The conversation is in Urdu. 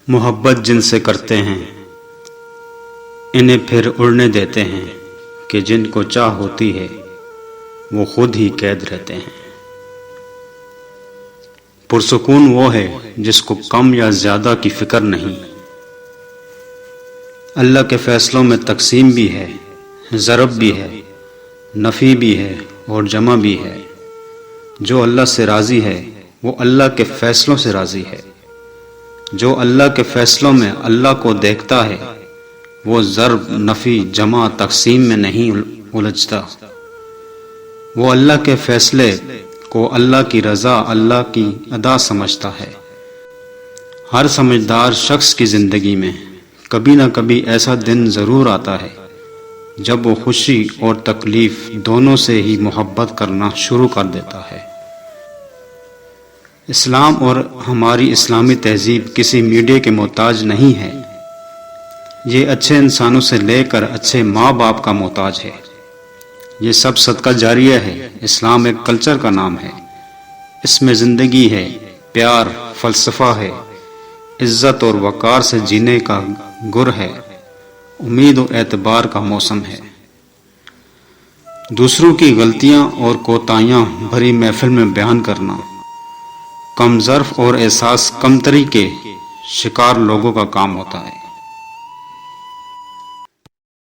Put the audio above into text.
محبت جن سے کرتے ہیں انہیں پھر اڑنے دیتے ہیں کہ جن کو چاہ ہوتی ہے وہ خود ہی قید رہتے ہیں۔ پرسکون وہ ہے جس کو کم یا زیادہ کی فکر نہیں۔ اللہ کے فیصلوں میں تقسیم بھی ہے، ضرب بھی ہے، نفی بھی ہے اور جمع بھی ہے۔ جو اللہ سے راضی ہے وہ اللہ کے فیصلوں سے راضی ہے۔ جو اللہ کے فیصلوں میں اللہ کو دیکھتا ہے وہ ضرب، نفی، جمع، تقسیم میں نہیں الجھتا۔ وہ اللہ کے فیصلے کو اللہ کی رضا، اللہ کی ادا سمجھتا ہے۔ ہر سمجھدار شخص کی زندگی میں کبھی نہ کبھی ایسا دن ضرور آتا ہے جب وہ خوشی اور تکلیف دونوں سے ہی محبت کرنا شروع کر دیتا ہے۔ اسلام اور ہماری اسلامی تہذیب کسی میڈیا کے محتاج نہیں ہے۔ یہ اچھے انسانوں سے لے کر اچھے ماں باپ کا محتاج ہے۔ یہ سب صدقہ جاریہ ہے۔ اسلام ایک کلچر کا نام ہے۔ اس میں زندگی ہے، پیار، فلسفہ ہے، عزت اور وقار سے جینے کا گر ہے، امید اور اعتبار کا موسم ہے۔ دوسروں کی غلطیاں اور کوتاہیاں بھری محفل میں بیان کرنا کم ظرف اور احساس کمتری کے شکار لوگوں کا کام ہوتا ہے۔